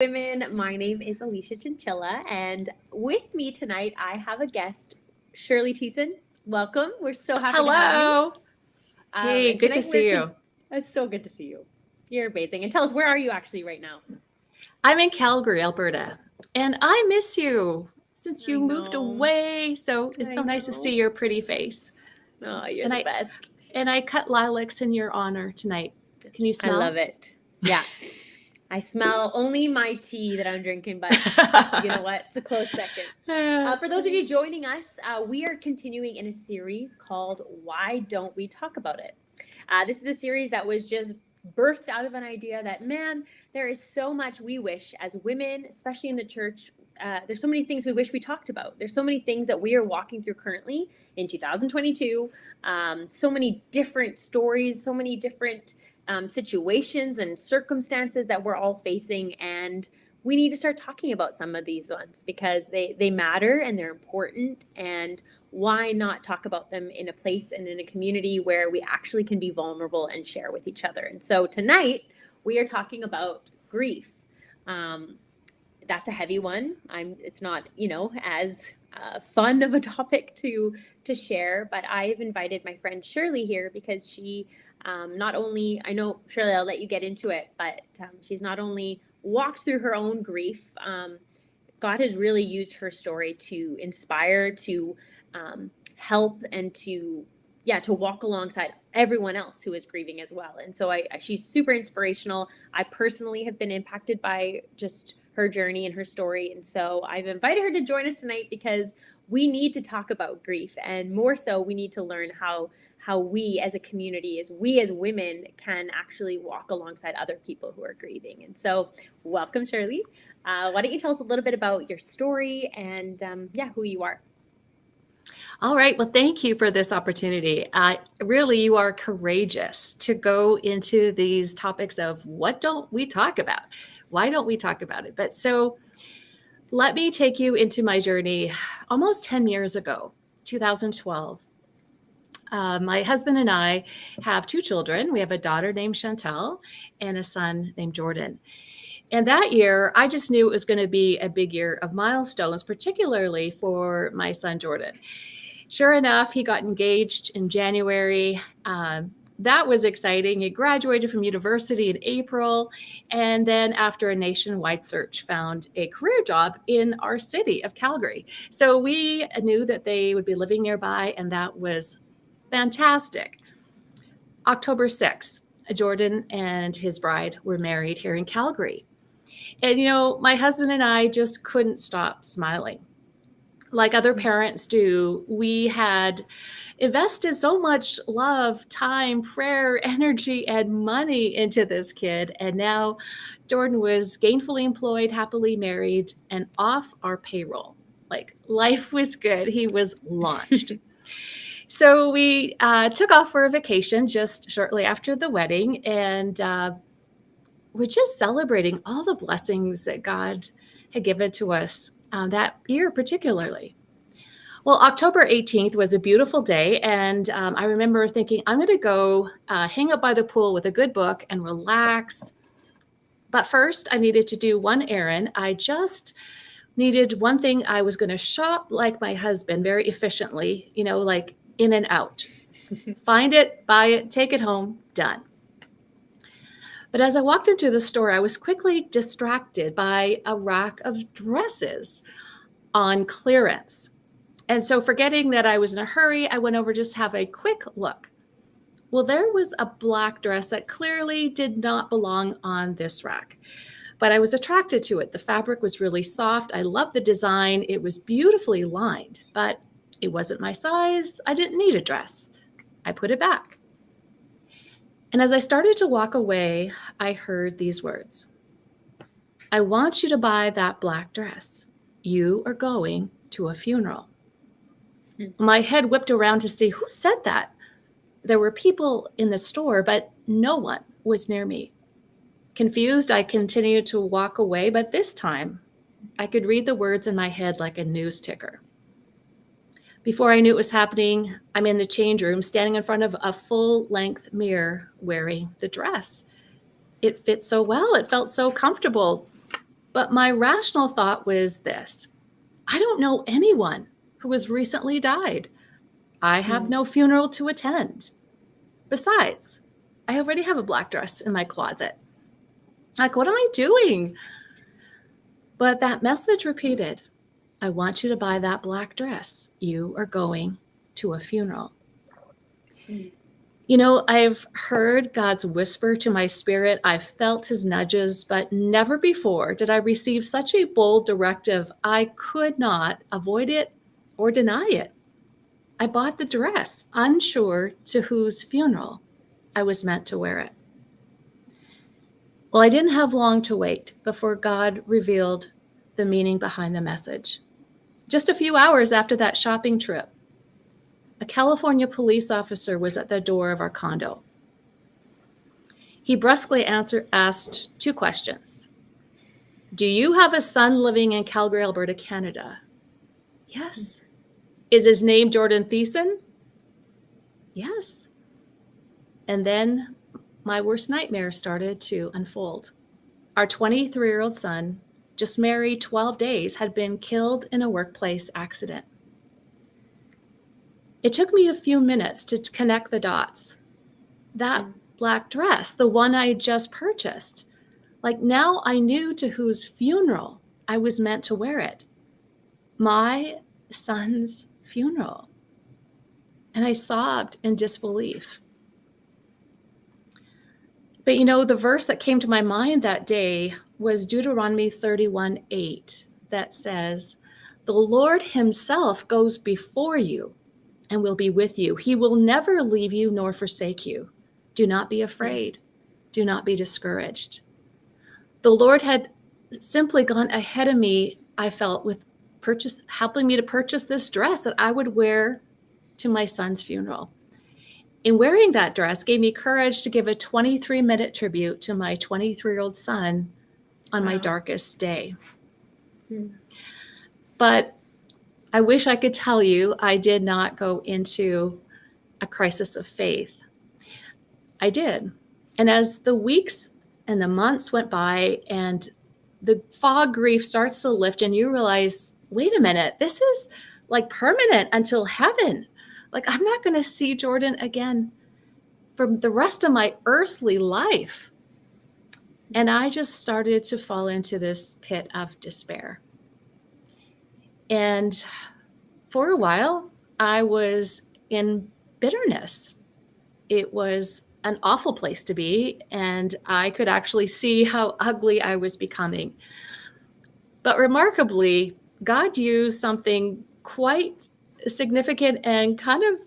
women. My name is Alicia Chinchilla, and with me tonight, I have a guest, Shirley Thiessen. Welcome. We're so happy to have you. Hello. Hey, And good to tonight, see you. it's so good to see you. You're amazing. And tell us, where are you actually right now? I'm in Calgary, Alberta, and I miss you since I you moved know. away. So it's I so nice to know. see your pretty face. Oh, you're And the I best. and I cut lilacs in your honor tonight. Can you I love smell? it. Yeah. I smell only my tea that I'm drinking, but you know what? It's a close second. For those of you joining us, we are continuing in a series called Why Don't We Talk About It? This is a series that was just birthed out of an idea that, man, there is so much we wish as women, especially in the church. There's so many things we wish we talked about. There's so many things that we are walking through currently in 2022. So many different stories, so many different situations and circumstances that we're all facing, and we need to start talking about some of these ones because they matter and they're important. And why not talk about them in a place and in a community where we actually can be vulnerable and share with each other? And so tonight we are talking about grief. That's a heavy one. It's not, as fun of a topic to share, but I've invited my friend Shirley here because she not only, I know, Shirley, I'll let you get into it, but she's not only walked through her own grief. God has really used her story to inspire, to help, and to walk alongside everyone else who is grieving as well. And so she's super inspirational. I personally have been impacted by just her journey and her story. And so I've invited her to join us tonight because we need to talk about grief, and more so, we need to learn how we as a community, as we as women, can actually walk alongside other people who are grieving. And so welcome, Shirley. Why don't you tell us a little bit about your story and who you are? All right. Well, thank you for this opportunity. Really, you are courageous to go into these topics of what don't we talk about? Why don't we talk about it? But so let me take you into my journey almost 10 years ago, 2012. My husband and I have two children. We have a daughter named Chantel and a son named Jordan. And that year, I just knew it was going to be a big year of milestones, particularly for my son Jordan. Sure enough, he got engaged in January. That was exciting. He graduated from university in April, and then after a nationwide search, found a career job in our city of Calgary. So we knew that they would be living nearby, and that was fantastic. October 6th, Jordan and his bride were married here in Calgary. And, my husband and I just couldn't stop smiling. Like other parents do, we had invested so much love, time, prayer, energy, and money into this kid. And now Jordan was gainfully employed, happily married, and off our payroll. Like life was good. He was launched. So we took off for a vacation just shortly after the wedding, and we're just celebrating all the blessings that God had given to us that year, particularly. Well, October 18th was a beautiful day, and I remember thinking, I'm going to go hang out by the pool with a good book and relax. But first, I needed to do one errand. I just needed one thing. I was going to shop like my husband very efficiently, like in and out. Find it, buy it, take it home, done. But as I walked into the store, I was quickly distracted by a rack of dresses on clearance. And so forgetting that I was in a hurry, I went over just to have a quick look. Well, there was a black dress that clearly did not belong on this rack, but I was attracted to it. The fabric was really soft. I loved the design. It was beautifully lined, but it wasn't my size. I didn't need a dress. I put it back. And as I started to walk away, I heard these words. I want you to buy that black dress. You are going to a funeral. My head whipped around to see who said that. There were people in the store, but no one was near me. Confused, I continued to walk away, but this time I could read the words in my head like a news ticker. Before I knew it was happening, I'm in the change room, standing in front of a full-length mirror wearing the dress. It fit so well. It felt so comfortable. But my rational thought was this: I don't know anyone who has recently died. I have no funeral to attend. Besides, I already have a black dress in my closet. Like, what am I doing? But that message repeated, I want you to buy that black dress. You are going to a funeral. You know, I've heard God's whisper to my spirit. I've felt his nudges, but never before did I receive such a bold directive. I could not avoid it or deny it. I bought the dress, unsure to whose funeral I was meant to wear it. Well, I didn't have long to wait before God revealed the meaning behind the message. Just a few hours after that shopping trip, a California police officer was at the door of our condo. He brusquely asked two questions. Do you have a son living in Calgary, Alberta, Canada? Yes. Is his name Jordan Thiessen? Yes. And then my worst nightmare started to unfold. Our 23-year-old son, just married 12 days, had been killed in a workplace accident. It took me a few minutes to connect the dots. That black dress, the one I had just purchased, like now I knew to whose funeral I was meant to wear it. My son's funeral. And I sobbed in disbelief. But you know, the verse that came to my mind that day was Deuteronomy 31:8 that says, the Lord himself goes before you and will be with you. He will never leave you nor forsake you. Do not be afraid. Do not be discouraged. The Lord had simply gone ahead of me, I felt, with helping me to purchase this dress that I would wear to my son's funeral. And wearing that dress gave me courage to give a 23-minute tribute to my 23-year-old son on my darkest day. But I wish I could tell you I did not go into a crisis of faith. I did. And as the weeks and the months went by and the fog grief starts to lift and you realize, wait a minute, this is like permanent until heaven. Like, I'm not going to see Jordan again for the rest of my earthly life. And I just started to fall into this pit of despair. And for a while, I was in bitterness. It was an awful place to be, and I could actually see how ugly I was becoming. But remarkably, God used something quite significant and kind of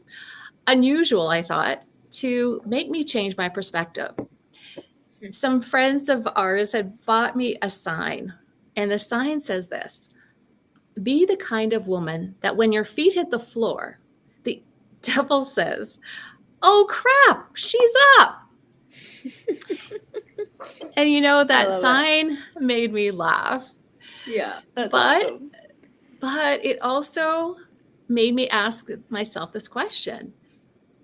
unusual, I thought, to make me change my perspective. Some friends of ours had bought me a sign, and the sign says this: be the kind of woman that when your feet hit the floor, the devil says, oh crap, she's up. And you know, that sign made me laugh. Yeah, that's awesome. But it also made me ask myself this question: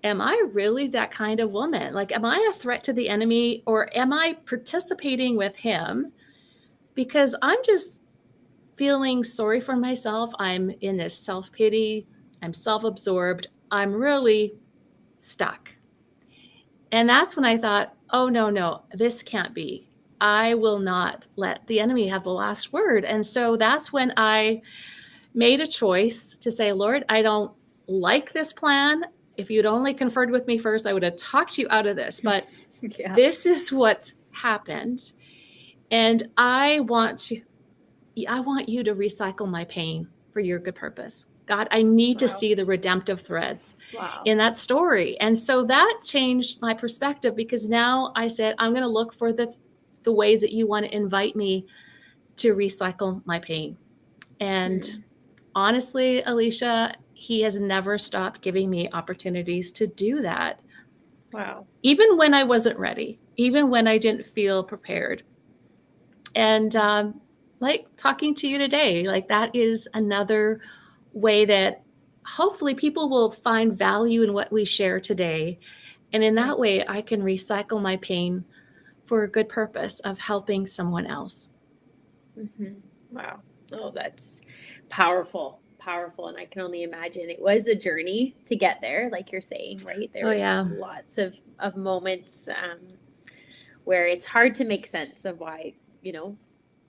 am I really that kind of woman? Like, am I a threat to the enemy, or am I participating with him because I'm just feeling sorry for myself? I'm in this self-pity. I'm self-absorbed. I'm really stuck. And that's when I thought, oh, no, this can't be. I will not let the enemy have the last word. And so that's when I made a choice to say, Lord, I don't like this plan. If you'd only conferred with me first, I would have talked you out of this. But this is what's happened. And I want you to recycle my pain for your good purpose. God, I need to see the redemptive threads in that story. And so that changed my perspective, because now I said, I'm going to look for the ways that you want to invite me to recycle my pain. And honestly, Alicia, he has never stopped giving me opportunities to do that. Wow. Even when I wasn't ready, even when I didn't feel prepared. And like talking to you today, like that is another way that hopefully people will find value in what we share today. And in that way, I can recycle my pain for a good purpose of helping someone else. Wow. Oh, that's powerful, powerful. And I can only imagine it was a journey to get there, like you're saying, right? There Oh, was yeah. lots of moments where it's hard to make sense of why,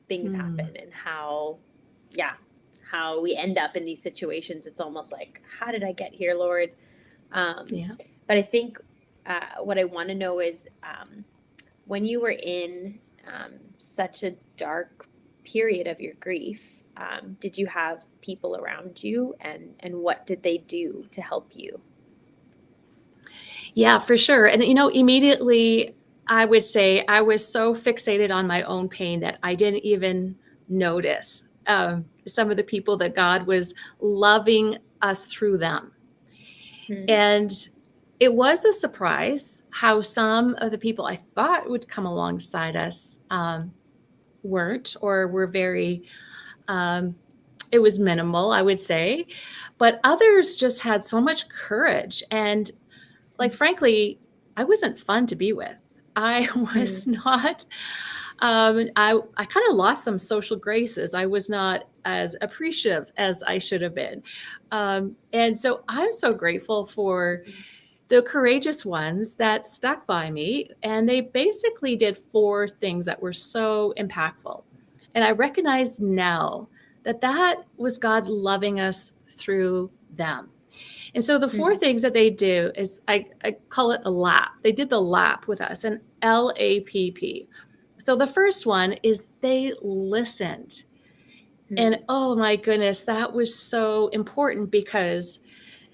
things Mm, happen and how, yeah, how we end up in these situations. It's almost like, how did I get here, Lord? Um, yeah. but I think what I want to know is when you were in such a dark period of your grief, did you have people around you, and what did they do to help you? Yeah, for sure. And, immediately I would say I was so fixated on my own pain that I didn't even notice some of the people that God was loving us through them. Hmm. And it was a surprise how some of the people I thought would come alongside us weren't, or were very, um, it was minimal, I would say. But others just had so much courage. And, like, frankly, I wasn't fun to be with. I Hmm. was not, I kind of lost some social graces. I was not as appreciative as I should have been. And so I'm so grateful for the courageous ones that stuck by me. And they basically did four things that were so impactful. And I recognize now that that was God loving us through them. And so the four Hmm. things that they do is I call it a lap. They did the lap with us, an LAPP. So the first one is they listened. And Hmm. oh my goodness, that was so important because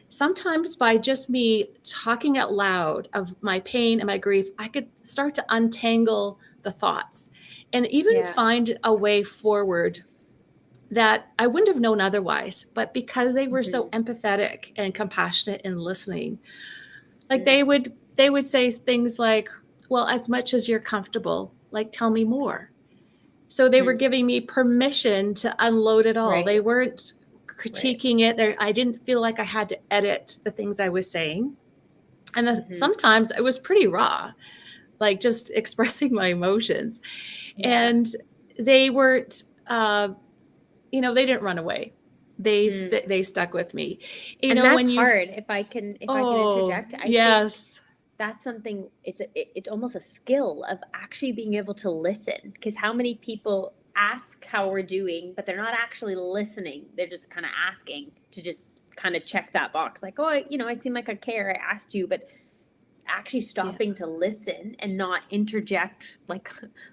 sometimes by just me talking out loud of my pain and my grief, I could start to untangle the thoughts and even Yeah. find a way forward that I wouldn't have known otherwise. But because they were so Hmm. empathetic and compassionate in listening, like Hmm. they would say things like, well, as much as you're comfortable, like tell me more. So they were Hmm. giving me permission to unload it all. They Right. weren't Right. critiquing it. I didn't feel like I had to edit the things I was saying. And Hmm. sometimes it was pretty raw, like just expressing my emotions. Yeah. And they weren't, they didn't run away. Hmm. They stuck with me. And that's When you, hard. If I can oh, interject, I think yes. that's something. It's almost a skill of actually being able to listen, because how many people ask how we're doing, but they're not actually listening. They're just kind of asking to just kind of check that box, like, oh, I seem like I care, I asked you, but actually Yeah. stopping to listen and not interject, like,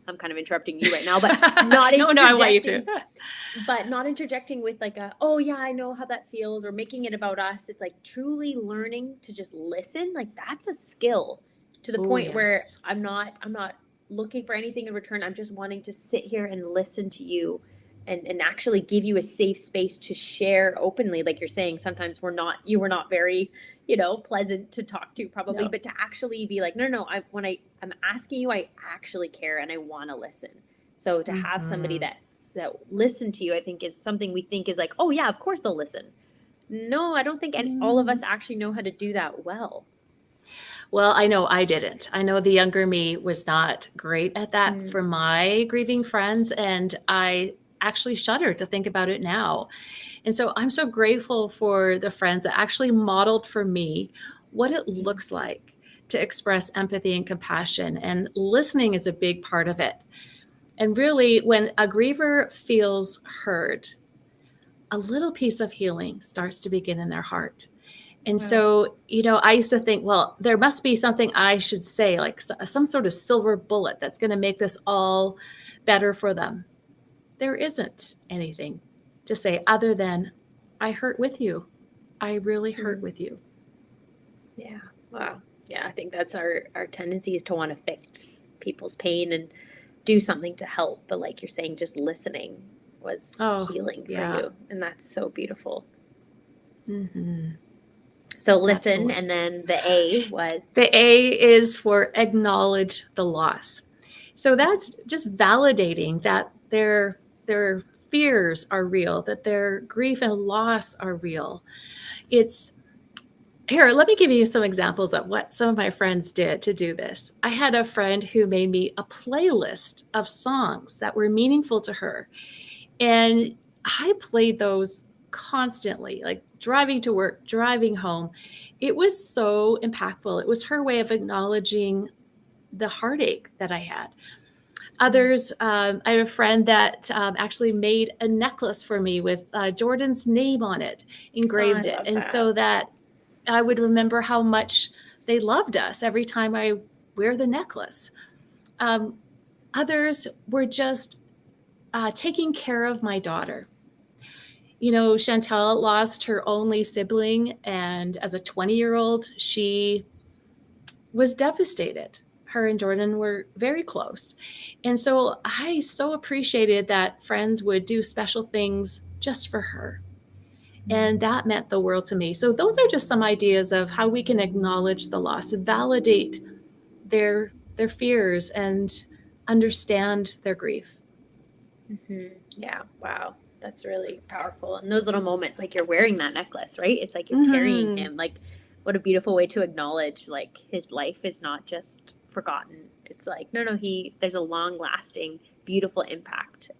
I'm kind of interrupting you right now, but not No, no, I want you to. interjecting, but not interjecting with like a, oh yeah, I know how that feels, or making it about us. It's like truly learning to just listen. Like, that's a skill, to the Oh, point where yes. I'm not looking for anything in return. I'm just wanting to sit here and listen to you, and actually give you a safe space to share openly. Like you're saying, sometimes you were not very, pleasant to talk to, probably, No. but to actually be like, no, no, I'm asking you, I actually care and I want to listen. So to have somebody Hmm. that listen to you, I think, is something we think is like, oh yeah, of course they'll listen. No, I don't think all of us Mm. actually know how to do that well. Well, I know I didn't. I know the younger me was not great at that for Mm, my grieving friends. And I actually shudder to think about it now. And so I'm so grateful for the friends that actually modeled for me what it mm, looks like to express empathy and compassion. And listening is a big part of it. And really, when a griever feels heard, a little piece of healing starts to begin in their heart. And wow. so, I used to think, well, there must be something I should say, like some sort of silver bullet that's going to make this all better for them. There isn't anything to say other than, I hurt with you. I really hurt Mm, with you. yeah. Wow. Yeah, I think that's our tendency, is to want to fix people's pain and do something to help. But like you're saying, just listening was Oh, healing for yeah. you. And that's so beautiful. Hmm. So listen, Absolutely. and then the A was. The A is for acknowledge the loss. So that's just validating that their fears are real, that their grief and loss are real. It's Here, let me give you some examples of what some of my friends did to do this. I had a friend who made me a playlist of songs that were meaningful to her. And I played those constantly, like driving to work, driving home. It was so impactful. It was her way of acknowledging the heartache that I had. Others, I have a friend that actually made a necklace for me with Jordan's name on it, Oh, I engraved it. love And that. so that I would remember how much they loved us every time I wear the necklace. Um, Others were just taking care of my daughter. You know, Chantel lost her only sibling, and as a 20-year-old, she was devastated. Her and Jordan were very close. And so I so appreciated that friends would do special things just for her. And that meant the world to me. So those are just some ideas of how we can acknowledge the loss, validate their fears, and understand their grief. Yeah. Wow. That's really powerful. And those little moments, like you're wearing that necklace, right? It's like you're carrying Mm-hmm. him. Like, what a beautiful way to acknowledge, like, his life is not just forgotten. It's like, no, there's a long lasting, beautiful impact.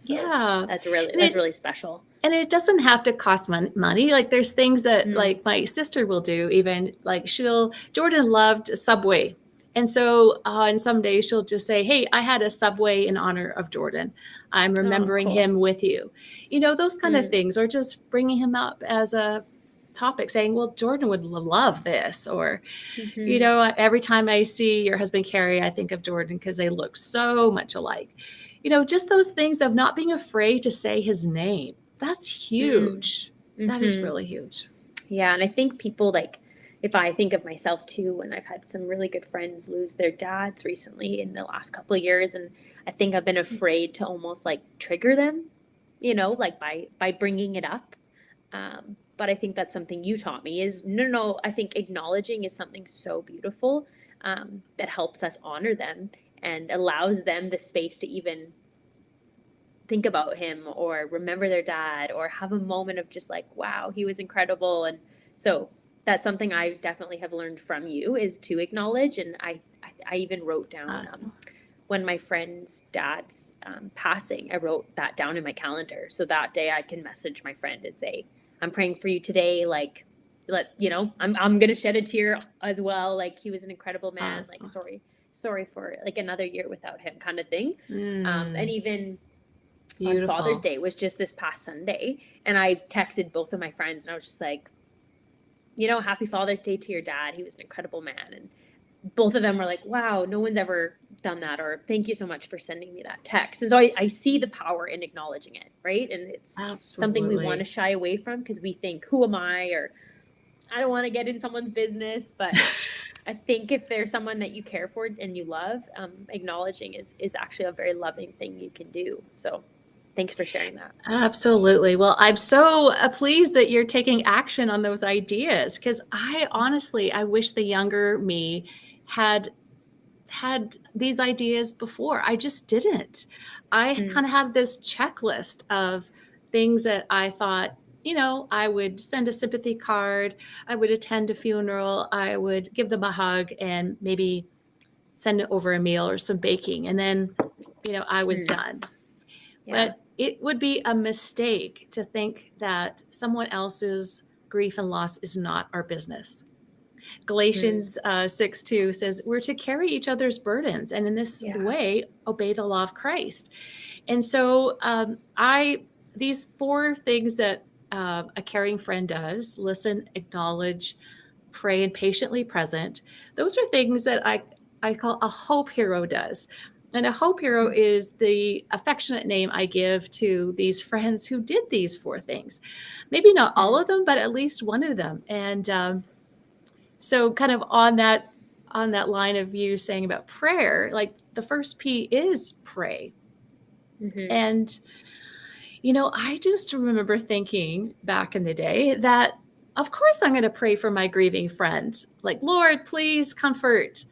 Yeah. That's really, And that's it really special. and it doesn't have to cost money. Like there's things that Mm. like my sister will do. Even like Jordan loved Subway, and so on some days she'll just say, "Hey, I had a Subway in honor of Jordan. I'm Oh, remembering cool. him with you." You know, those kind of Mm. things, or just bringing him up as a topic, saying, "Well, Jordan would love this," or you Mm-hmm. know, every time I see your husband Carrie, I think of Jordan because they look so much alike. You know, just those things of not being afraid to say his name. That's Mm. huge. That is Mm-hmm. really huge. Yeah, and I think people like, if I think of myself too, and I've had some really good friends lose their dads recently in the last couple of years, and I think I've been afraid to almost like trigger them, like by bringing it up. But I think that's something you taught me is no, no, no. I think acknowledging is something so beautiful, that helps us honor them and allows them the space to even think about him or remember their dad or have a moment of just like, wow, he was incredible. And so that's something I definitely have learned from you is to acknowledge. And I even wrote down, Awesome. when my friend's dad's passing, I wrote that down in my calendar. So that day I can message my friend and say, I'm praying for you today. Like, I'm going to shed a tear as well. Like, he was an incredible man. Like, Awesome. sorry for like another year without him kind of thing. And Mm, even on Father's beautiful. Day was just this past Sunday. And I texted both of my friends and I was just like, happy Father's Day to your dad. He was an incredible man. And both of them were like, wow, no one's ever done that. Or thank you so much for sending me that text. And so I see the power in acknowledging it, right? And it's something we want to Absolutely. shy away from because we think, who am I? Or I don't want to get in someone's business. But I think if there's someone that you care for and you love, acknowledging is actually a very loving thing you can do. So thanks for sharing that. Absolutely. Well, I'm so pleased that you're taking action on those ideas because I honestly, I wish the younger me had these ideas before. I just didn't. I Mm. kind of had this checklist of things that I thought, I would send a sympathy card, I would attend a funeral, I would give them a hug and maybe send it over a meal or some baking. And then, I was Mm. done. Yeah. But it would be a mistake to think that someone else's grief and loss is not our business. Mm. Galatians 6:2 says, we're to carry each other's burdens and in this Yeah. way obey the law of Christ. And so these four things that a caring friend does: listen, acknowledge, pray, and patiently present. Those are things that I call a hope hero does. And a hope hero Mm. is the affectionate name I give to these friends who did these four things. Maybe not all Mm. of them, but at least one of them. And so kind of on that line of you saying about prayer, like the first P is pray. Mm-hmm. And I just remember thinking back in the day that of course I'm going to pray for my grieving friend, like, Lord, please comfort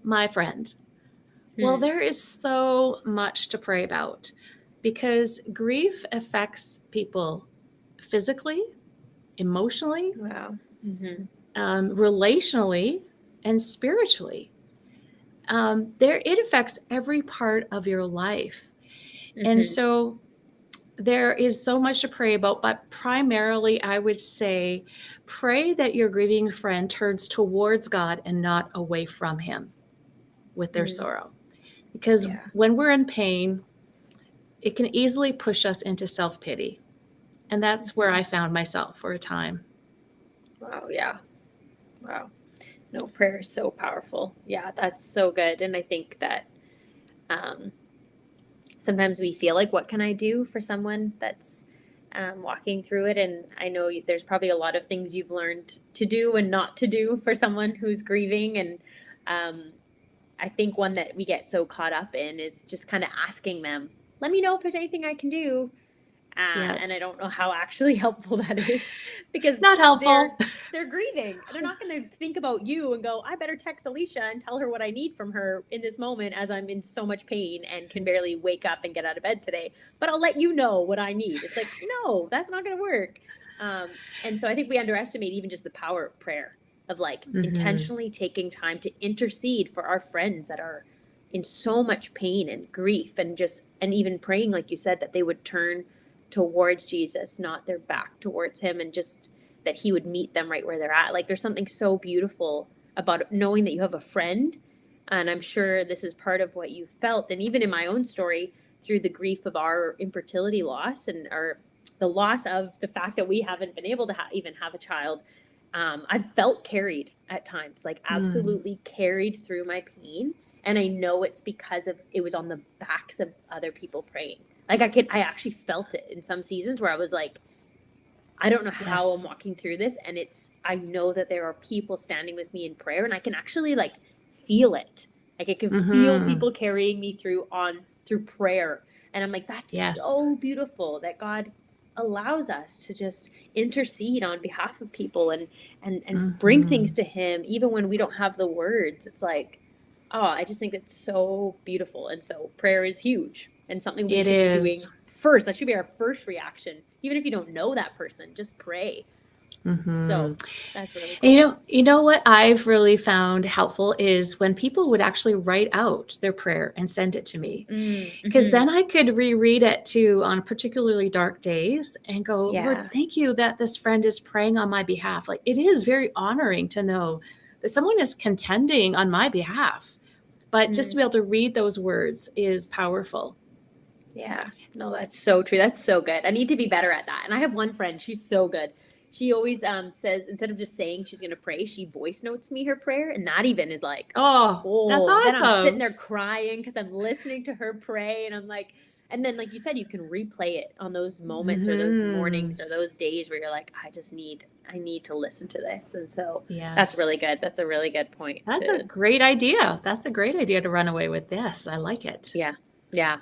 my friend. Well, Mm. there is so much to pray about because grief affects people physically, emotionally, Wow. Mhm. Relationally and spiritually. It affects every part of your life. And Mhm. so there is so much to pray about, but primarily I would say pray that your grieving friend turns towards God and not away from him with their Mm. sorrow. Because Yeah. when we're in pain, it can easily push us into self-pity. And that's where Mhm. I found myself for a time. Wow. Yeah. Wow. No, prayer is so powerful. Yeah, that's so good. And I think that um, sometimes we feel like, what can I do for someone that's walking through it? And I know there's probably a lot of things you've learned to do and not to do for someone who's grieving. And um, I think one that we get so caught up in is just kind of asking them, let me know if there's anything I can do. And I Yes. don't know how actually helpful that is because Not they're helpful. they're grieving. They're not going to think about you and go, I better text Alicia and tell her what I need from her in this moment as I'm in so much pain and can barely wake up and get out of bed today. But I'll let you know what I need. It's like, no, that's not going to work. And so I think we underestimate even just the power of prayer, of like Mm-hmm. intentionally taking time to intercede for our friends that are in so much pain and grief, and even praying, like you said, that they would turn towards Jesus, not their back towards him, and just that he would meet them right where they're at. Like there's something so beautiful about knowing that you have a friend. And I'm sure this is part of what you felt. And even in my own story, through the grief of our infertility loss and our the loss of the fact that we haven't been able to even have a child, I've felt carried at times, like Mm. absolutely carried through my pain. And I know it's because of it was on the backs of other people praying. Like I actually felt it in some seasons where I was like, I don't know how I'm Yes. walking through this. And I know that there are people standing with me in prayer and I can actually like feel it. Like I can feel Mm-hmm. people carrying me through prayer. And I'm like, that's Yes. so beautiful that God allows us to just intercede on behalf of people and bring Mm-hmm. things to him, even when we don't have the words. It's like, oh, I just think it's so beautiful. And so prayer is huge and something we It should be doing is. first. That should be our first reaction. Even if you don't know that person, just pray. Mm-hmm. So that's really And cool. you know what I've really found helpful is when people would actually write out their prayer and send it to me. Because Mm-hmm. then I could reread it too on particularly dark days and go, Lord, Yeah. thank you that this friend is praying on my behalf. Like it is very honoring to know that someone is contending on my behalf. But just to Mm. be able to read those words is powerful. Yeah. No, that's so true. That's so good. I need to be better at that. And I have one friend, she's so good. She always says, instead of just saying she's gonna pray, she voice notes me her prayer. And that even is like, Oh, that's oh, then I'm sitting awesome. there crying because I'm listening to her pray. And I'm like, and then like you said, you can replay it on those moments or those Hmm. mornings or those days where you're like, I need to listen to this. And so that's really Yes. good. That's a really good point That's a to, great idea. That's a great idea to run away with this. I like it. yeah. Yeah.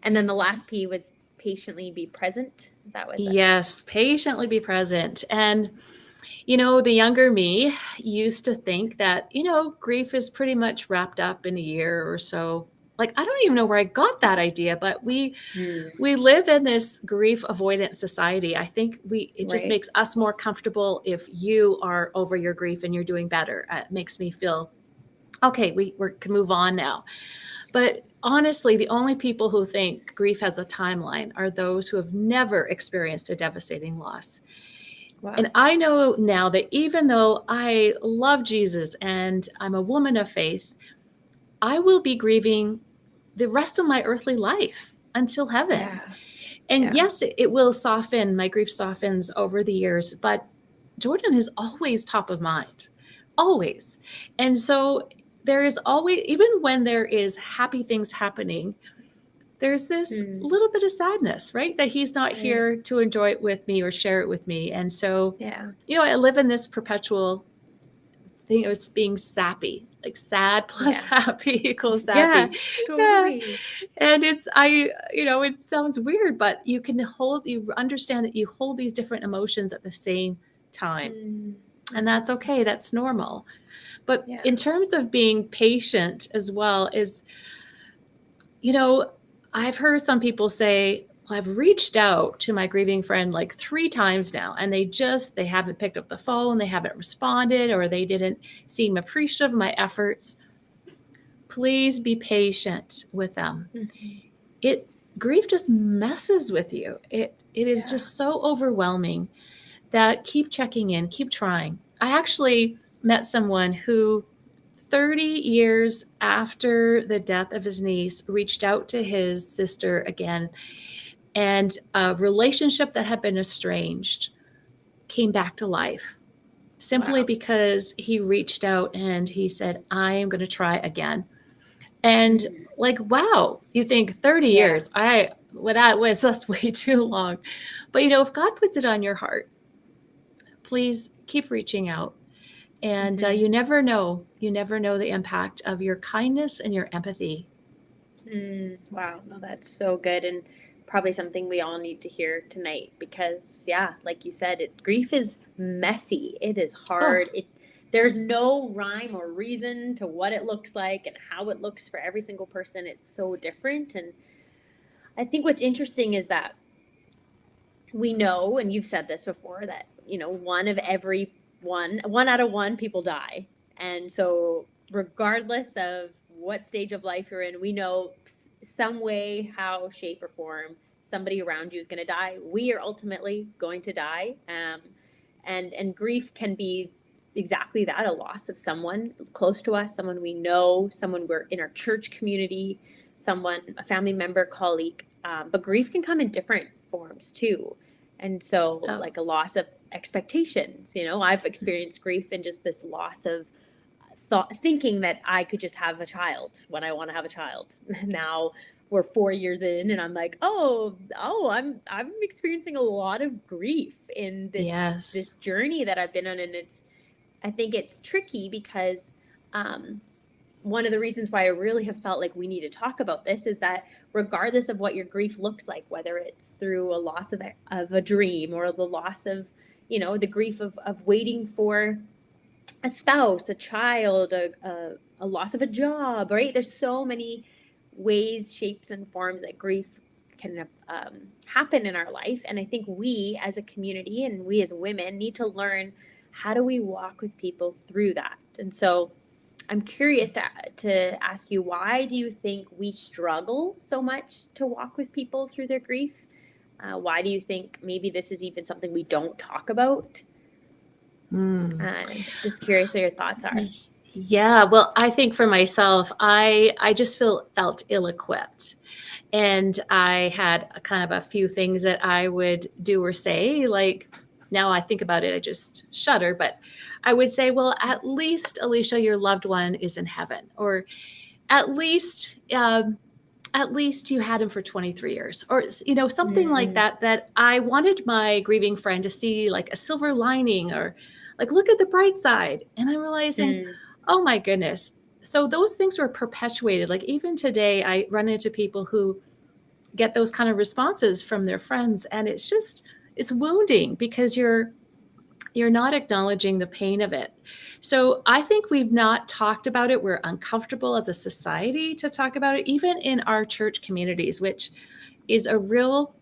And then the last P was patiently be present. Is that was it? Yes, patiently be present. And, the younger me used to think that, grief is pretty much wrapped up in a year or so. Like, I don't even know where I got that idea, but Hmm. we live in this grief avoidant society. I think it just Right. makes us more comfortable if you are over your grief and you're doing better. It makes me feel okay, we can move on now. But honestly, the only people who think grief has a timeline are those who have never experienced a devastating loss. Wow. And I know now that even though I love Jesus and I'm a woman of faith, I will be grieving the rest of my earthly life until heaven. Yeah. And Yeah. yes, it will soften, my grief softens over the years, but Jordan is always top of mind, always. And so there is always, even when there is happy things happening, there's this Hmm. little bit of sadness, right? That he's not Right. here to enjoy it with me or share it with me. And so, Yeah. I live in this perpetual thing of being sappy, like sad plus Yeah. happy equals Yeah. sappy. Yeah. Totally. And it sounds weird, but you understand that you hold these different emotions at the same time. Hmm. And Hmm. that's okay. That's normal. But Yeah. in terms of being patient as well, is, you know, I've heard some people say, well, I've reached out to my grieving friend like 3 times now, and they haven't picked up the phone, they haven't responded, or they didn't seem appreciative of my efforts. Please be patient with them. It grief just messes with you. It is just so overwhelming that keep checking in, keep trying. I actually met someone who 30 years after the death of his niece reached out to his sister again, and a relationship that had been estranged came back to life simply because he reached out and he said, I am going to try again. And like, wow, you think 30 years, that was way too long. But if God puts it on your heart, please keep reaching out. And you never know the impact of your kindness and your empathy. Wow. No, that's so good. And probably something we all need to hear tonight because, like you said, grief is messy. It is hard. There's no rhyme or reason to what it looks like and how it looks for every single person. It's so different. And I think what's interesting is that we know, and you've said this before, that, one out of one people die. And so regardless of what stage of life you're in, we know some way, how, shape, or form, somebody around you is going to die. We are ultimately going to die. And grief can be exactly that, a loss of someone close to us, someone we know, someone we're in our church community, a family member, colleague. But grief can come in different forms too. And so like a loss of expectations, I've experienced grief in just this loss of thinking that I could just have a child when I want to have a child. Now we're 4 years in and I'm like, I'm experiencing a lot of grief in this journey that I've been on. And I think it's tricky because one of the reasons why I really have felt like we need to talk about this is that regardless of what your grief looks like, whether it's through a loss of a dream or the loss of, the grief of waiting for a spouse, a child, a loss of a job, right? There's so many ways, shapes, and forms that grief can happen in our life. And I think we as a community and we as women need to learn, how do we walk with people through that? And so I'm curious to ask you, why do you think we struggle so much to walk with people through their grief? Why do you think maybe this is even something we don't talk about? Just curious what your thoughts are. Yeah, well, I think for myself, I just felt ill-equipped. And I had a kind of a few things that I would do or say. Like, now I think about it, I just shudder. But I would say, well, at least, Alicia, your loved one is in heaven. Or at least you had him for 23 years. Or, something like that, that I wanted my grieving friend to see like a silver lining, or like, look at the bright side. And I'm realizing, oh my goodness. So those things were perpetuated. Like even today, I run into people who get those kind of responses from their friends. And it's wounding because you're not acknowledging the pain of it. So I think we've not talked about it. We're uncomfortable as a society to talk about it, even in our church communities, which is a real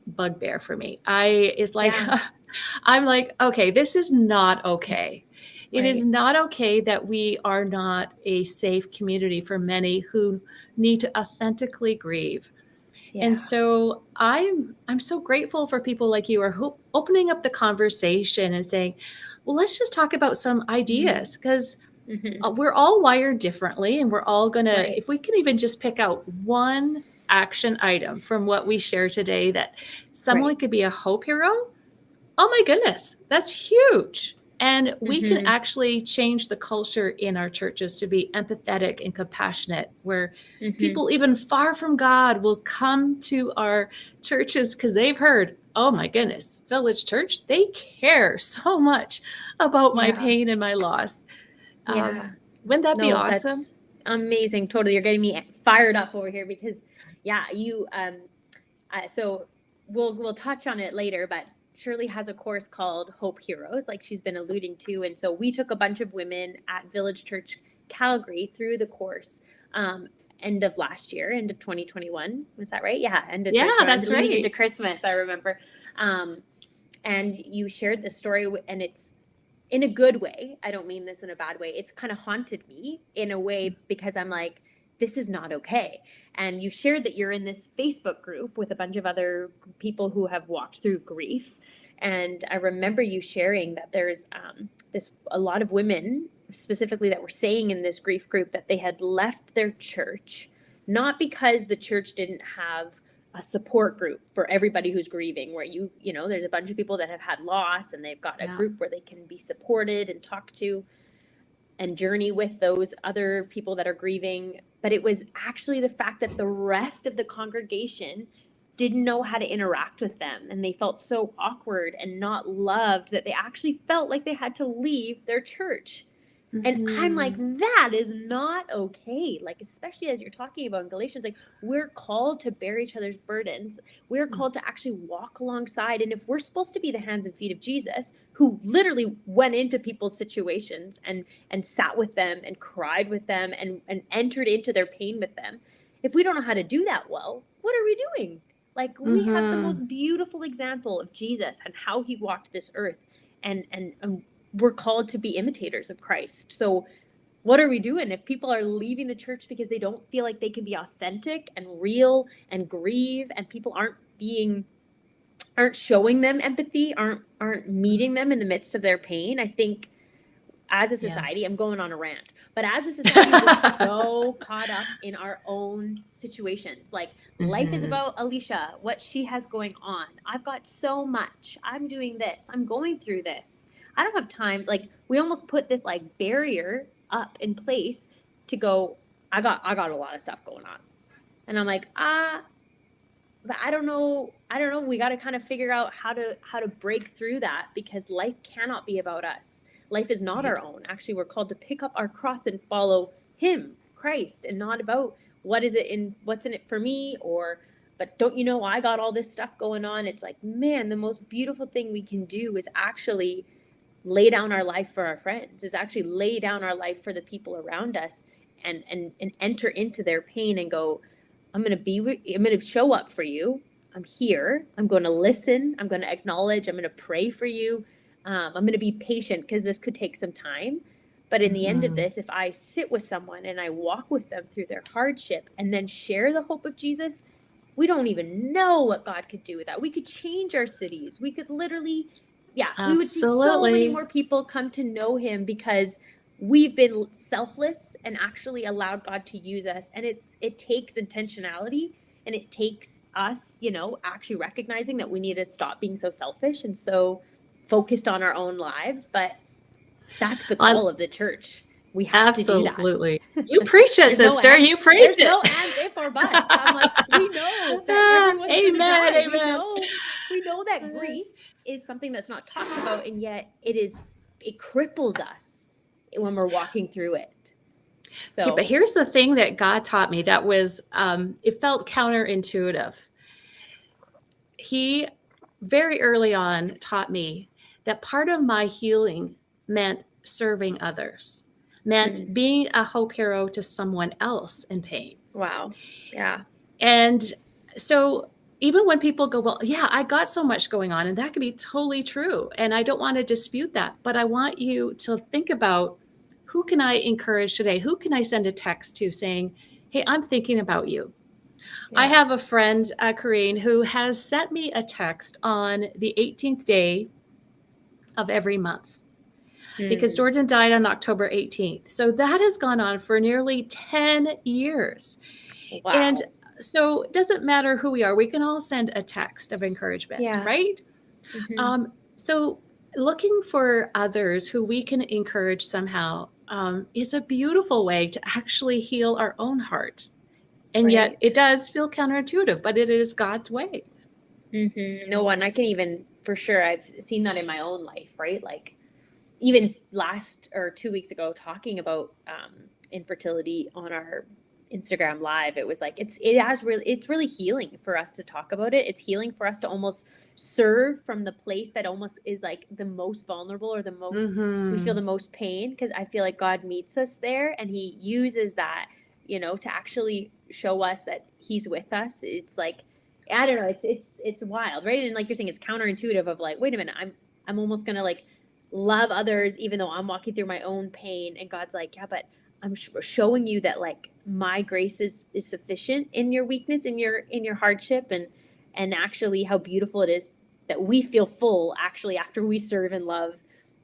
bugbear for me. I'm like, okay, this is not okay. It is not okay that we are not a safe community for many who need to authentically grieve. Yeah. And so I'm so grateful for people like you are opening up the conversation and saying, well, let's just talk about some ideas, because we're all wired differently, and we're all going to, if we can even just pick out one action item from what we share today that someone could be a hope hero. Oh my goodness, that's huge. And we can actually change the culture in our churches to be empathetic and compassionate, where people even far from God will come to our churches because they've heard, oh my goodness, Village Church, they care so much about my pain and my loss. Wouldn't that be awesome? That's amazing. Totally. You're getting me fired up over here because, so we'll touch on it later, but Shirley has a course called Hope Heroes, like she's been alluding to. And so we took a bunch of women at Village Church Calgary through the course. end of last year, end of 2021. Was that right? Yeah, end of Yeah, 2021. that's Leading into right. Christmas, I remember. And you shared the story, and it's in a good way. I don't mean this in a bad way. It's kind of haunted me in a way because I'm like, this is not okay. And you shared that you're in this Facebook group with a bunch of other people who have walked through grief. And I remember you sharing that there's a lot of women specifically that were saying in this grief group that they had left their church, not because the church didn't have a support group for everybody who's grieving, where you know, there's a bunch of people that have had loss and they've got a Yeah. group where they can be supported and talked to and journey with those other people that are grieving. But it was actually the fact that the rest of the congregation didn't know how to interact with them, and they felt so awkward and not loved that they actually felt like they had to leave their church. And I'm like, that is not okay. Like, especially as you're talking about in Galatians, like, we're called to bear each other's burdens. We're called to actually walk alongside. And if we're supposed to be the hands and feet of Jesus, who literally went into people's situations and sat with them and cried with them and entered into their pain with them, if we don't know how to do that well, what are we doing? Like, we have the most beautiful example of Jesus and how he walked this earth. And we're called to be imitators of Christ. So what are we doing if people are leaving the church because they don't feel like they can be authentic and real and grieve, and people aren't showing them empathy, aren't meeting them in the midst of their pain? I think as a society, Yes. I'm going on a rant, but as a society, we're so caught up in our own situations. Like, life is about Alicia, what she has going on. I've got so much. I'm doing this. I'm going through this. I don't have time. Like, we almost put this like barrier up in place to go, I got a lot of stuff going on. And I'm like, but I don't know. We got to kind of figure out how to break through that, because life cannot be about us. Life is not our own. Actually, we're called to pick up our cross and follow him, Christ, and not about what's in it for me, but don't you know, I got all this stuff going on. It's like, man, the most beautiful thing we can do is actually lay down our life for our friends, is actually lay down our life for the people around us, and enter into their pain and go, I'm going to show up for you. I'm here. I'm going to listen. I'm going to acknowledge. I'm going to pray for you. I'm going to be patient, because this could take some time. But in the end of this, if I sit with someone and I walk with them through their hardship and then share the hope of Jesus, we don't even know what God could do with that. We could change our cities. We could literally, we would see so many more people come to know him, because we've been selfless and actually allowed God to use us. And it takes intentionality, and it takes us, actually recognizing that we need to stop being so selfish and so focused on our own lives. But that's the call of the church. We have to do that. Absolutely. You preach it, sister. You preach there's it. no ands, if, or buts. I'm like, we know that everyone's going to die. Amen. We know that grief is something that's not talked about, and yet it cripples us when we're walking through it. So, yeah, but here's the thing that God taught me that was, it felt counterintuitive. He very early on taught me that part of my healing meant serving others, meant being a hope hero to someone else in pain. Wow. Yeah. And so even when people go, well, yeah, I got so much going on, and that could be totally true, and I don't want to dispute that, but I want you to think about, who can I encourage today? Who can I send a text to saying, hey, I'm thinking about you? Yeah. I have a friend, Corinne, who has sent me a text on the 18th day of every month, because Jordan died on October 18th. So that has gone on for nearly 10 years. Wow. And so it doesn't matter who we are. We can all send a text of encouragement, right? So looking for others who we can encourage somehow is a beautiful way to actually heal our own heart. And yet it does feel counterintuitive, but it is God's way. No, and I can even, for sure, I've seen that in my own life, right? Like, even 2 weeks ago, talking about infertility on our Instagram live, it was like, it's really healing for us to talk about it. It's healing for us to almost serve from the place that almost is like the most vulnerable, or the most we feel the most pain, because I feel like God meets us there, and he uses that, to actually show us that he's with us. It's like, I don't know, it's wild, right? And like you're saying, it's counterintuitive of like, wait a minute, I'm almost gonna like love others even though I'm walking through my own pain. And God's like, yeah, but I'm showing you that like my grace is sufficient in your weakness, in your hardship, and actually how beautiful it is that we feel full actually after we serve and love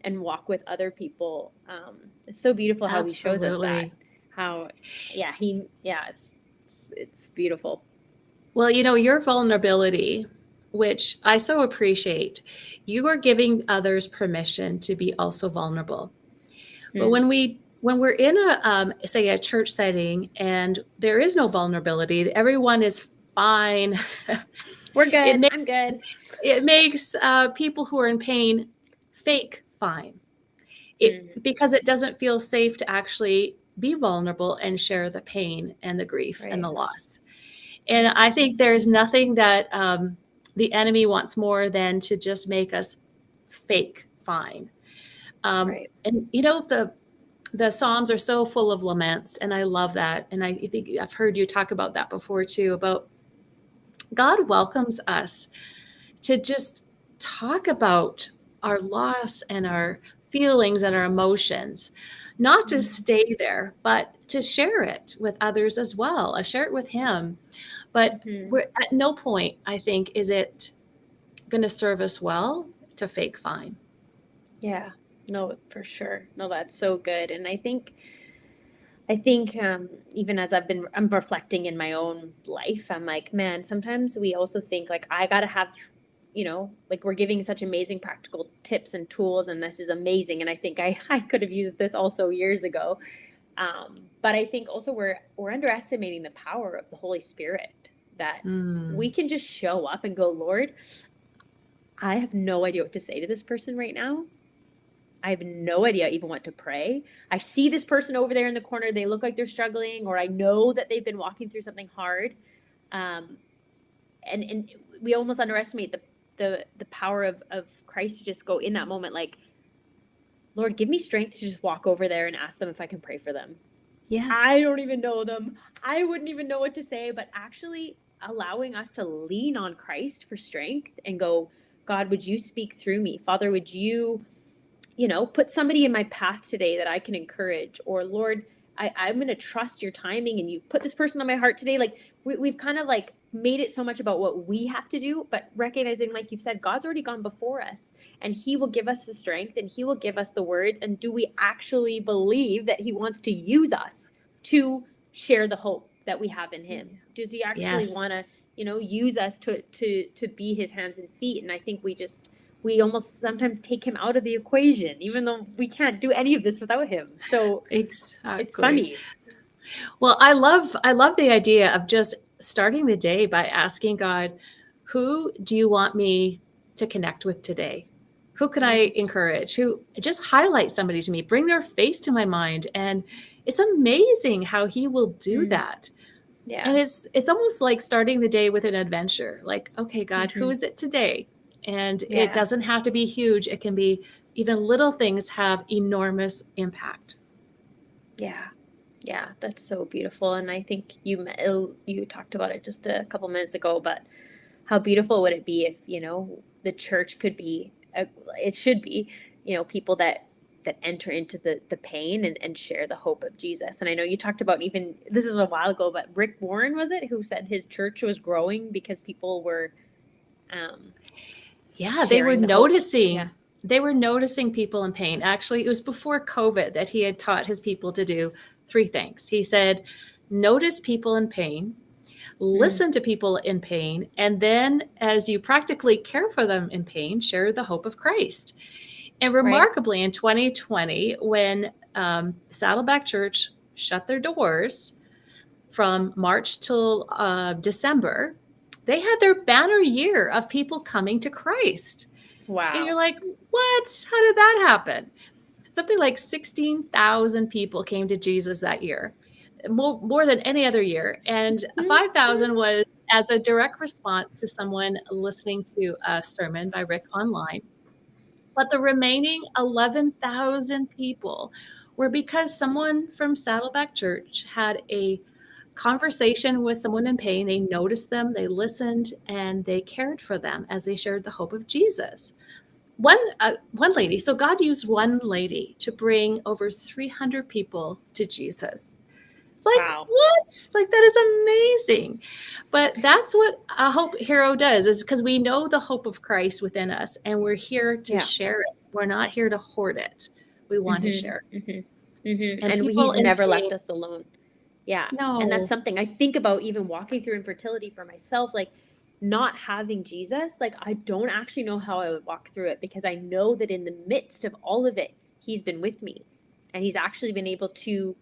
and walk with other people. It's so beautiful how he shows us that. Absolutely. How, it's beautiful. Well, your vulnerability, which I so appreciate, you are giving others permission to be also vulnerable. But when we're in say a church setting and there is no vulnerability, everyone is fine. We're good. It I'm good. makes people who are in pain fake fine. Because it doesn't feel safe to actually be vulnerable and share the pain and the grief and the loss. And I think there's nothing that the enemy wants more than to just make us fake fine. And the Psalms are so full of laments, and I love that. And I think I've heard you talk about that before too, about God welcomes us to just talk about our loss and our feelings and our emotions, not to stay there, but to share it with others as well. I share it with him. But we're at no point, I think, is it going to serve us well to fake fine. Yeah, no, for sure. No, that's so good. And I think even as I'm reflecting in my own life, I'm like, man, sometimes we also think like I gotta have, like we're giving such amazing practical tips and tools, and this is amazing. And I think I could have used this also years ago. But I think also we're underestimating the power of the Holy Spirit, that we can just show up and go, Lord, I have no idea what to say to this person right now. I have no idea even what to pray. I see this person over there in the corner. They look like they're struggling, or I know that they've been walking through something hard. And we almost underestimate the power of Christ to just go in that moment, like, Lord, give me strength to just walk over there and ask them if I can pray for them. Yes. I don't even know them. I wouldn't even know what to say, but actually allowing us to lean on Christ for strength and go, God, would you speak through me? Father, would you, put somebody in my path today that I can encourage? Or Lord, I'm going to trust your timing, and you've put this person on my heart today. Like we've kind of like made it so much about what we have to do, but recognizing, like you've said, God's already gone before us, and he will give us the strength, and he will give us the words. And do we actually believe that he wants to use us to share the hope that we have in him? Does he actually want to, use us to be his hands and feet? And I think we almost sometimes take him out of the equation, even though we can't do any of this without him. So exactly. It's funny. Well, I love the idea of just starting the day by asking God, who do you want me to connect with today? Who can I encourage? Who just highlight somebody to me, bring their face to my mind. And it's amazing how he will do that. Yeah. And it's almost like starting the day with an adventure. Like, okay, God, who is it today? And it doesn't have to be huge. It can be even little things have enormous impact. Yeah. Yeah, that's so beautiful. And I think you talked about it just a couple minutes ago, but how beautiful would it be if, the church could be, it should be, people that enter into the pain and share the hope of Jesus. And I know you talked about, even this is a while ago, but Rick Warren, was it, who said his church was growing because people were they were noticing. Yeah. They were noticing people in pain. Actually, it was before COVID that he had taught his people to do 3 things. He said, notice people in pain, listen to people in pain, and then as you practically care for them in pain, share the hope of Christ. And remarkably, in 2020, when Saddleback Church shut their doors from March till December, they had their banner year of people coming to Christ. Wow. And you're like, what? How did that happen? Something like 16,000 people came to Jesus that year, more than any other year. And 5,000 was as a direct response to someone listening to a sermon by Rick online. But the remaining 11,000 people were because someone from Saddleback Church had a conversation with someone in pain. They noticed them, they listened, and they cared for them as they shared the hope of Jesus. One lady, so God used one lady to bring over 300 people to Jesus. It's like, Wow. what? Like, that is amazing. But that's what a hope hero does, is because we know the hope of Christ within us, and we're here to Yeah. share it. We're not here to hoard it. We want to Mm-hmm. share it. Mm-hmm. Mm-hmm. And And people he's in never pain, left us alone. Yeah. And that's no. something I think about even walking through infertility for myself, like not having Jesus, like I don't actually know how I would walk through it, because I know that in the midst of all of it, he's been with me, and he's actually been able to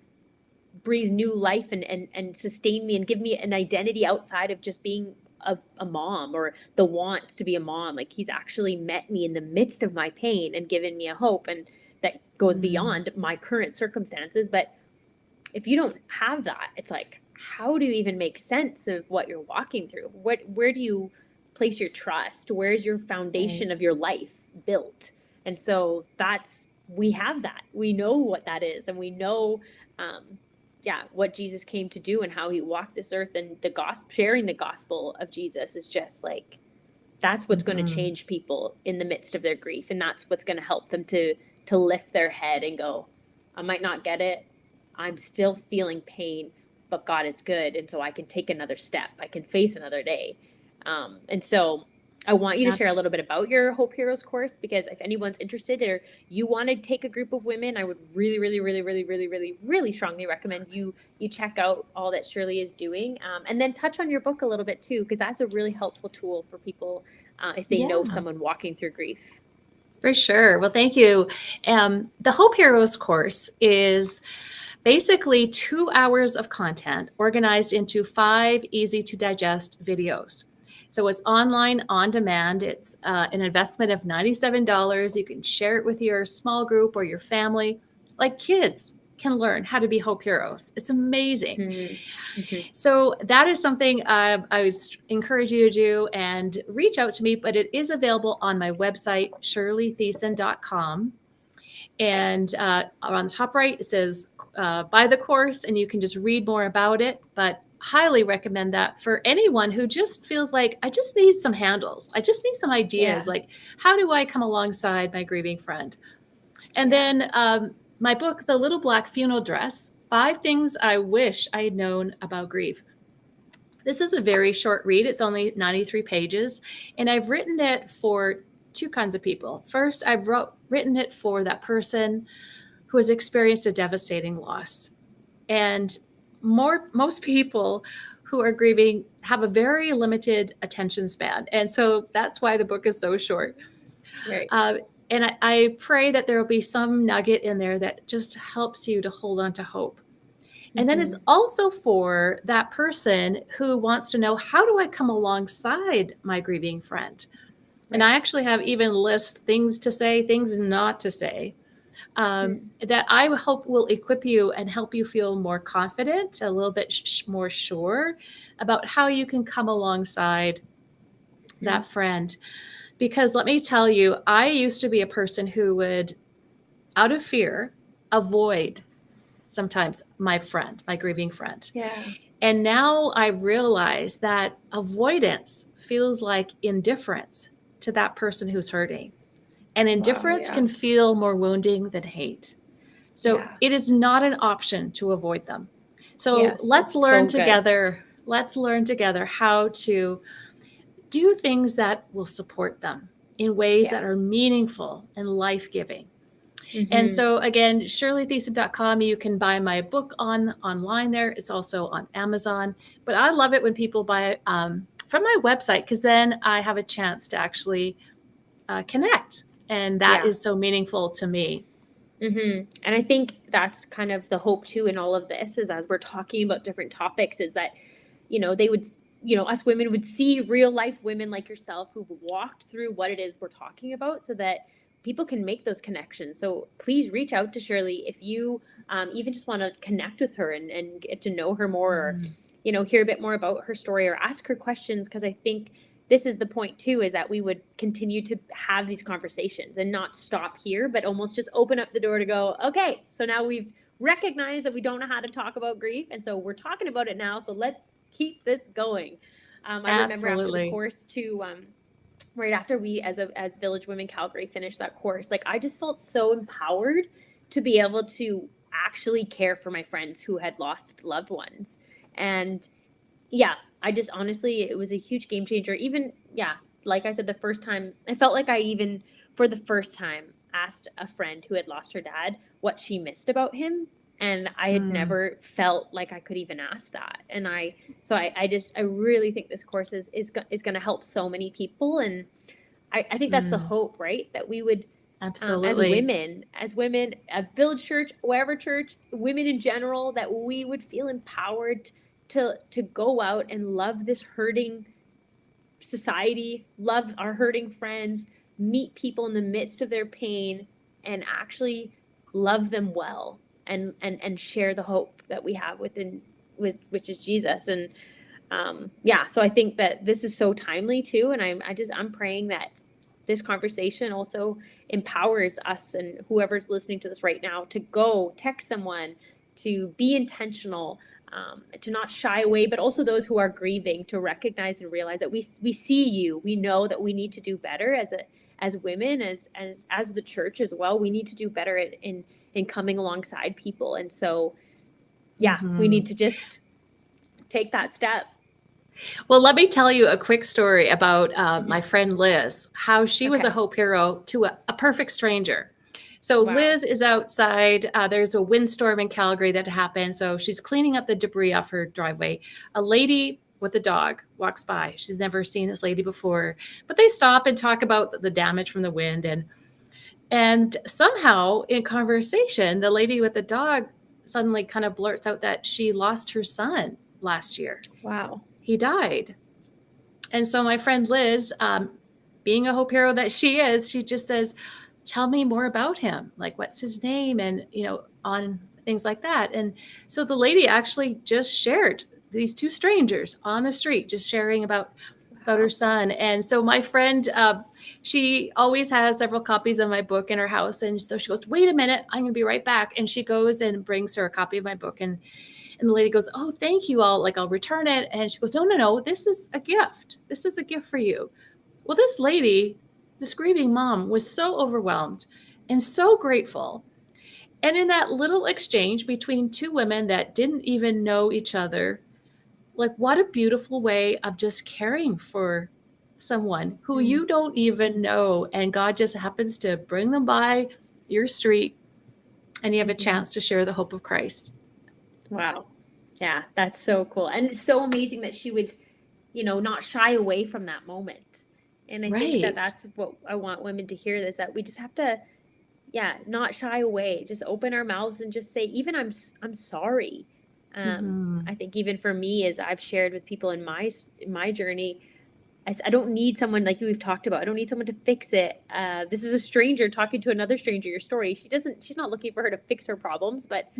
breathe new life and sustain me and give me an identity outside of just being a mom, or the wants to be a mom. Like he's actually met me in the midst of my pain and given me a hope, and that goes Mm, beyond my current circumstances. But if you don't have that, it's like, how do you even make sense of what you're walking through? Where do you place your trust? Where's your right. foundation of your life built? And so that's, we have that. We know what that is, and we know, yeah, what Jesus came to do and how he walked this earth, and the gospel, sharing the gospel of Jesus is just like, that's what's going to Mhm. change people in the midst of their grief, and that's what's going to help them to lift their head and go, I might not get it, I'm still feeling pain, but God is good, and so I can take another step, I can face another day. And so I want you to share a little bit about your Hope Heroes course, because if anyone's interested, or you want to take a group of women, I would really, really, really, really, really, really, really strongly recommend you check out all that Shirley is doing, and then touch on your book a little bit too, because that's a really helpful tool for people if they know Yeah, someone walking through grief. for sure. Well, thank you. The Hope Heroes course is basically 2 hours of content organized into 5 easy to digest videos. So it's online on demand. It's an investment of $97. You can share it with your small group or your family. Like, kids can learn how to be Hope Heroes. It's amazing. Mm-hmm. Mm-hmm. So that is something I would encourage you to do, and reach out to me. But it is available on my website, shirleythiessen.com. And on the top right, it says buy the course, and you can just read more about it. But highly recommend that for anyone who just feels like, I just need some handles. I just need some ideas. Yeah. Like, how do I come alongside my grieving friend? And Yeah. then my book, The Little Black Funeral Dress, 5 Things I Wish I Had Known About Grief. This is a very short read. It's only 93 pages. And I've written it for 2 kinds of people. First, I've written it for that person who has experienced a devastating loss. And most people who are grieving have a very limited attention span. And so that's why the book is so short. Right. Uh, and I pray that there will be some nugget in there that just helps you to hold on to hope. And then it's Mm-hmm. also for that person who wants to know, how do I come alongside my grieving friend? And Right. I actually have even lists, things to say, things not to say, that I hope will equip you and help you feel more confident, a little bit more sure about how you can come alongside Mm-hmm. that friend. Because let me tell you, I used to be a person who would, out of fear, avoid sometimes my friend, my grieving friend. Yeah. And now I realize that avoidance feels like indifference to that person who's hurting. And Wow. indifference Yeah. can feel more wounding than hate. So Yeah. it is not an option to avoid them. So Yes. It's so good. let's learn together how to do things that will support them in ways Yeah. that are meaningful and life-giving. And Mm-hmm. so again, shirleythiessen.com, you can buy my book online there. It's also on Amazon. But I love it when people buy from my website, because then I have a chance to actually connect. And that Yeah. is so meaningful to me. Mm-hmm. And I think that's kind of the hope too in all of this, is as we're talking about different topics, is that, they would, us women would see real life women like yourself who've walked through what it is we're talking about, so that people can make those connections. So please reach out to Shirley if you even just want to connect with her and get to know her more, or, Mm, hear a bit more about her story, or ask her questions. Because I think this is the point too, is that we would continue to have these conversations and not stop here, but almost just open up the door to go, okay, so now we've recognize that we don't know how to talk about grief. And so we're talking about it now. So let's keep this going. I remember after the Absolutely. course too, right after we as Village Women Calgary finished that course, like I just felt so empowered to be able to actually care for my friends who had lost loved ones. And yeah, I just honestly, it was a huge game changer. Even, yeah, like I said, the first time, I felt like I even, for the first time, asked a friend who had lost her dad what she missed about him. And I had never felt like I could even ask that. And I really think this course is going to help so many people. And I think that's the hope, right? That we would, Absolutely. as women, at Village Church, wherever church, women in general, that we would feel empowered to go out and love this hurting society, love our hurting friends, meet people in the midst of their pain, and actually love them well, and share the hope that we have which is Jesus. And yeah, so I think that this is so timely too, and I'm praying that this conversation also empowers us and whoever's listening to this right now to go text someone, to be intentional, to not shy away, but also those who are grieving to recognize and realize that we see you. We know that we need to do better as women, as the church as well. We need to do better in coming alongside people. And so, yeah, we need to just take that step. Well, let me tell you a quick story about my friend Liz, how she was Okay. a hope hero to a perfect stranger. So Wow. Liz is outside. There's a windstorm in Calgary that happened. So she's cleaning up the debris off her driveway. A lady with a dog walks by. She's never seen this lady before, but they stop and talk about the damage from the wind. And somehow in conversation, the lady with the dog suddenly kind of blurts out that she lost her son last year. Wow. He died. And so my friend Liz, being a hope hero that she is, she just says, tell me more about him. Like, what's his name? And, on things like that. And so the lady actually just shared, these two strangers on the street, just sharing about her son. And so my friend, she always has several copies of my book in her house. And so she goes, wait a minute, I'm going to be right back. And she goes and brings her a copy of my book. And the lady goes, oh, thank you. I'll return it. And she goes, no, this is a gift. This is a gift for you. Well, this lady, this grieving mom, was so overwhelmed and so grateful. And in that little exchange between two women that didn't even know each other, like, what a beautiful way of just caring for someone who you don't even know. And God just happens to bring them by your street and you have a chance to share the hope of Christ. Wow. Yeah, that's so cool. And it's so amazing that she would, not shy away from that moment. And I think that that's what I want women to hear, this, that we just have to, not shy away, just open our mouths and just say, even I'm sorry. I think even for me, as I've shared with people in my journey, I don't need someone like we've talked about. I don't need someone to fix it. This is a stranger talking to another stranger, your story. She's not looking for her to fix her problems, but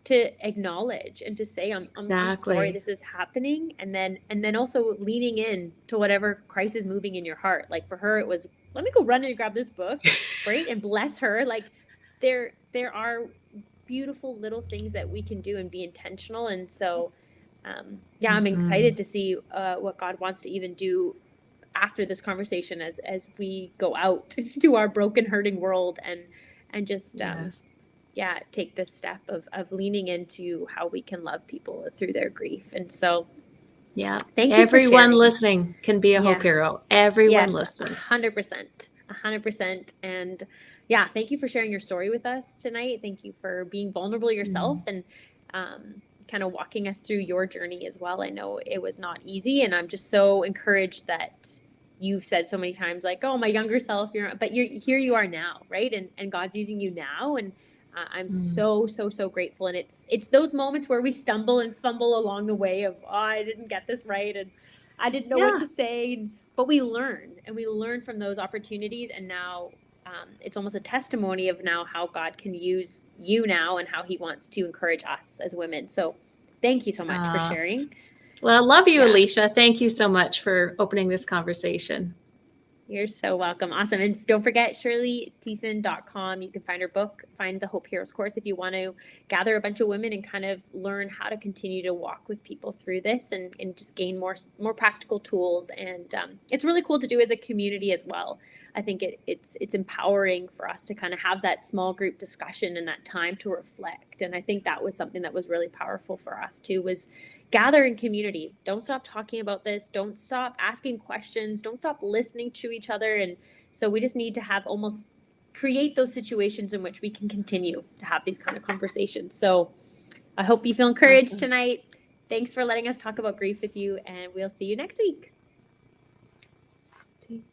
to acknowledge and to say, I'm sorry this is happening. And then also leaning in to whatever Christ is moving in your heart. Like for her, it was, let me go run and grab this book, right? And bless her. Like there are beautiful little things that we can do and be intentional. And so, I'm excited to see what God wants to even do after this conversation as we go out to our broken, hurting world and just take this step of leaning into how we can love people through their grief. And so, thank you. Everyone listening can be a hope hero. Everyone listening, 100%. And thank you for sharing your story with us tonight. Thank you for being vulnerable yourself and kind of walking us through your journey as well. I know it was not easy, and I'm just so encouraged that you've said so many times, like, oh, my younger self, but here you are now, right? And God's using you now, and I'm so grateful. And it's those moments where we stumble and fumble along the way of, oh, I didn't get this right, and I didn't know what to say, but we learn from those opportunities, and now it's almost a testimony of now how God can use you now and how he wants to encourage us as women. So thank you so much for sharing. Well, I love you, Alicia. Thank you so much for opening this conversation. You're so welcome. Awesome. And don't forget ShirleyThiessen.com. You can find her book, find the Hope Heroes course if you want to gather a bunch of women and kind of learn how to continue to walk with people through this and just gain more practical tools. And it's really cool to do as a community as well. I think it's empowering for us to kind of have that small group discussion and that time to reflect. And I think that was something that was really powerful for us too, was gather in community. Don't stop talking about this. Don't stop asking questions. Don't stop listening to each other. And so we just need to have almost create those situations in which we can continue to have these kind of conversations. So I hope you feel encouraged tonight. Thanks for letting us talk about grief with you, and we'll see you next week.